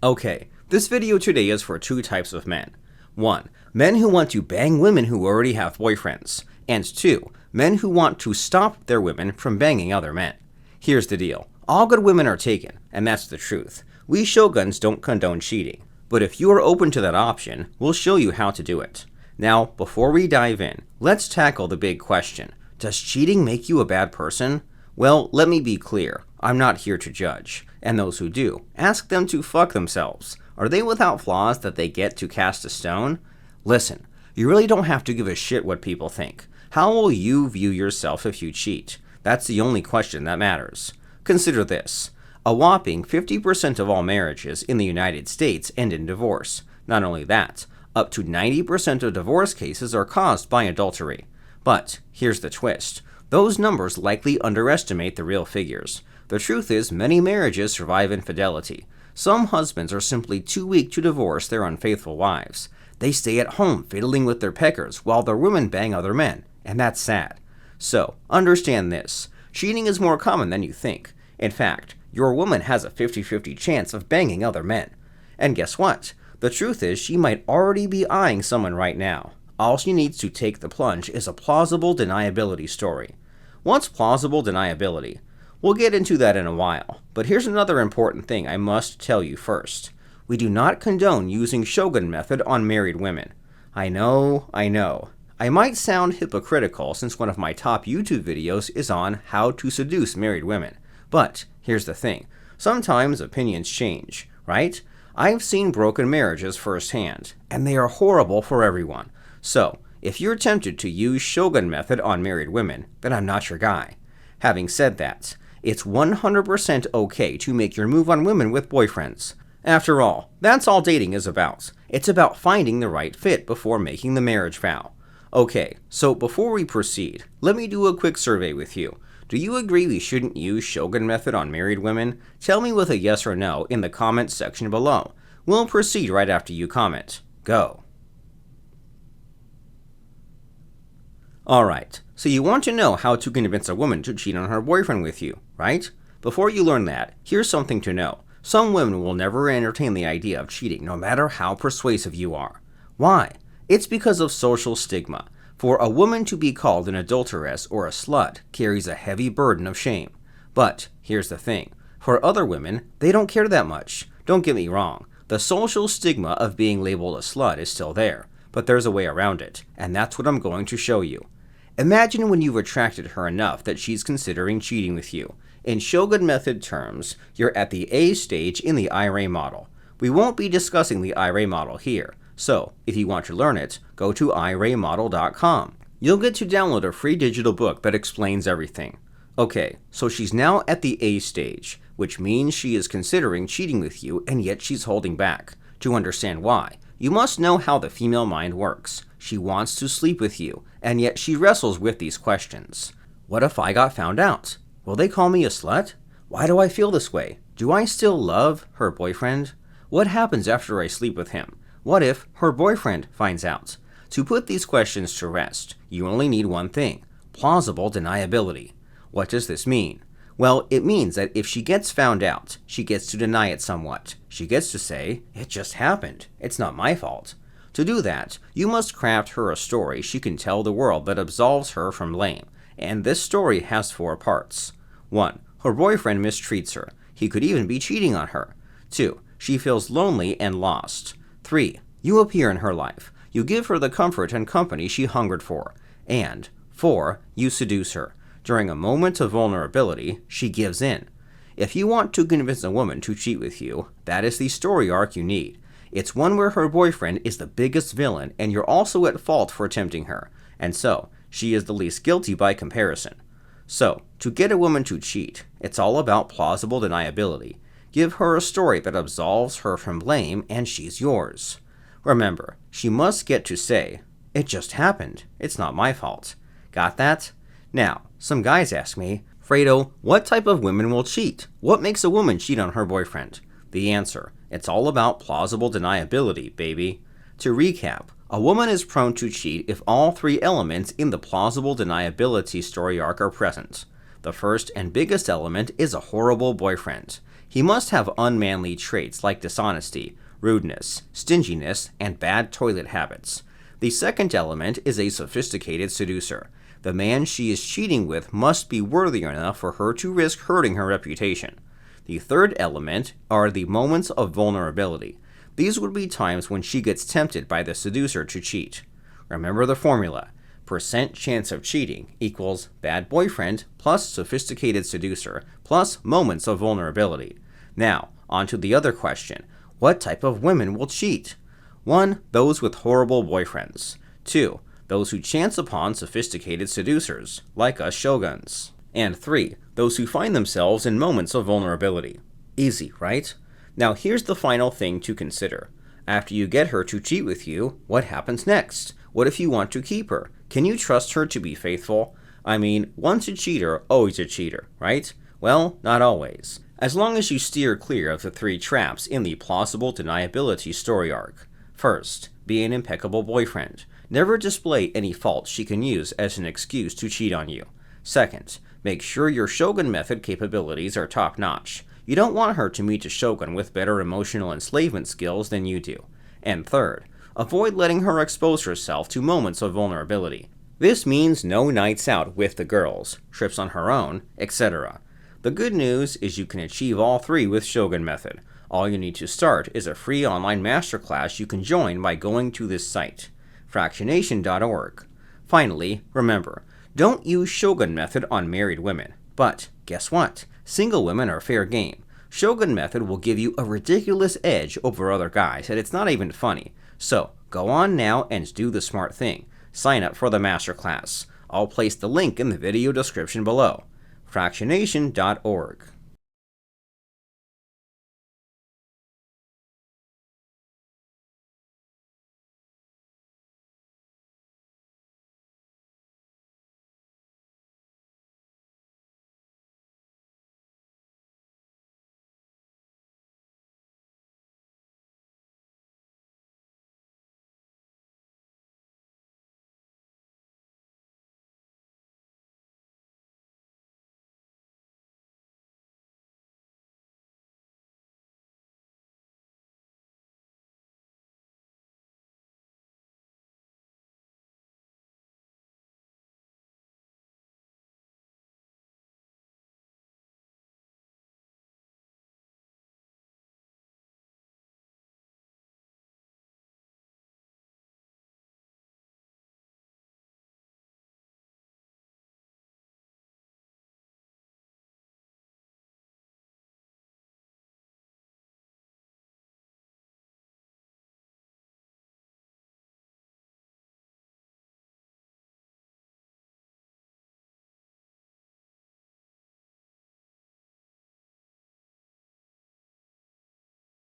Okay, this video today is for two types of men. 1. Men who want to bang women who already have boyfriends. And 2. Men who want to stop their women from banging other men. Here's the deal. All good women are taken, and that's the truth. We shoguns don't condone cheating. But if you are open to that option, we'll show you how to do it. Now, before we dive in, let's tackle the big question. Does cheating make you a bad person? Well, let me be clear. I'm not here to judge. And those who do, ask them to fuck themselves. Are they without flaws that they get to cast a stone? Listen, you really don't have to give a shit what people think. How will you view yourself if you cheat? That's the only question that matters. Consider this. A whopping 50% of all marriages in the United States end in divorce. Not only that, up to 90% of divorce cases are caused by adultery. But here's the twist. Those numbers likely underestimate the real figures. The truth is, many marriages survive infidelity. Some husbands are simply too weak to divorce their unfaithful wives. They stay at home fiddling with their peckers while their women bang other men, and that's sad. So, understand this. Cheating is more common than you think. In fact, your woman has a 50-50 chance of banging other men. And guess what? The truth is, she might already be eyeing someone right now. All she needs to take the plunge is a plausible deniability story. What's plausible deniability? We'll get into that in a while, but here's another important thing I must tell you first. We do not condone using shogun method on married women. I know. I might sound hypocritical since one of my top YouTube videos is on how to seduce married women. But here's the thing. Sometimes opinions change, right? I've seen broken marriages firsthand, and they are horrible for everyone. So, if you're tempted to use shogun method on married women, then I'm not your guy. Having said that, it's 100% okay to make your move on women with boyfriends. After all, that's all dating is about. It's about finding the right fit before making the marriage vow. Okay, so before we proceed, let me do a quick survey with you. Do you agree we shouldn't use shogun method on married women? Tell me with a yes or no in the comments section below. We'll proceed right after you comment. Go. Alright, so you want to know how to convince a woman to cheat on her boyfriend with you, right? Before you learn that, here's something to know. Some women will never entertain the idea of cheating no matter how persuasive you are. Why? It's because of social stigma. For a woman to be called an adulteress or a slut carries a heavy burden of shame. But here's the thing. For other women, they don't care that much. Don't get me wrong. The social stigma of being labeled a slut is still there. But there's a way around it, and that's what I'm going to show you. Imagine when you've attracted her enough that she's considering cheating with you. In shogun method terms, you're at the A stage in the IRA model. We won't be discussing the IRA model here, so if you want to learn it, go to iramodel.com. You'll get to download a free digital book that explains everything. Okay, so she's now at the A stage, which means she is considering cheating with you and yet she's holding back. To understand why, you must know how the female mind works. She wants to sleep with you, and yet she wrestles with these questions. What if I got found out? Will they call me a slut? Why do I feel this way? Do I still love her boyfriend? What happens after I sleep with him? What if her boyfriend finds out? To put these questions to rest, you only need one thing: plausible deniability. What does this mean? Well, it means that if she gets found out, she gets to deny it somewhat. She gets to say, it just happened. It's not my fault. To do that, you must craft her a story she can tell the world that absolves her from blame. And this story has 4 parts. 1. Her boyfriend mistreats her. He could even be cheating on her. 2. She feels lonely and lost. 3. You appear in her life. You give her the comfort and company she hungered for. And 4. You seduce her. During a moment of vulnerability, she gives in. If you want to convince a woman to cheat with you, that is the story arc you need. It's one where her boyfriend is the biggest villain and you're also at fault for tempting her, and so she is the least guilty by comparison. So, to get a woman to cheat, it's all about plausible deniability. Give her a story that absolves her from blame and she's yours. Remember, she must get to say, it just happened, it's not my fault. Got that? Now, some guys ask me, Fredo, what type of women will cheat? What makes a woman cheat on her boyfriend? The answer, it's all about plausible deniability, baby. To recap, a woman is prone to cheat if all 3 elements in the plausible deniability story arc are present. The first and biggest element is a horrible boyfriend. He must have unmanly traits like dishonesty, rudeness, stinginess, and bad toilet habits. The second element is a sophisticated seducer. The man she is cheating with must be worthy enough for her to risk hurting her reputation. The third element are the moments of vulnerability. These would be times when she gets tempted by the seducer to cheat. Remember the formula. Percent chance of cheating equals bad boyfriend plus sophisticated seducer plus moments of vulnerability. Now, on to the other question. What type of women will cheat? 1. Those with horrible boyfriends. 2. Those who chance upon sophisticated seducers, like us shoguns. And 3. Those who find themselves in moments of vulnerability. Easy, right? Now here's the final thing to consider. After you get her to cheat with you, what happens next? What if you want to keep her? Can you trust her to be faithful? I mean, once a cheater, always a cheater, right? Well, not always. As long as you steer clear of the 3 traps in the plausible deniability story arc. First, be an impeccable boyfriend. Never display any faults she can use as an excuse to cheat on you. Second, make sure your shogun method capabilities are top-notch. You don't want her to meet a shogun with better emotional enslavement skills than you do. And third, avoid letting her expose herself to moments of vulnerability. This means no nights out with the girls, trips on her own, etc. The good news is you can achieve all 3 with Shogun Method. All you need to start is a free online masterclass you can join by going to this site, fractionation.org. Finally, remember, don't use Shogun Method on married women. But guess what? Single women are fair game. Shogun Method will give you a ridiculous edge over other guys, and it's not even funny. So, go on now and do the smart thing. Sign up for the masterclass. I'll place the link in the video description below. fractionation.org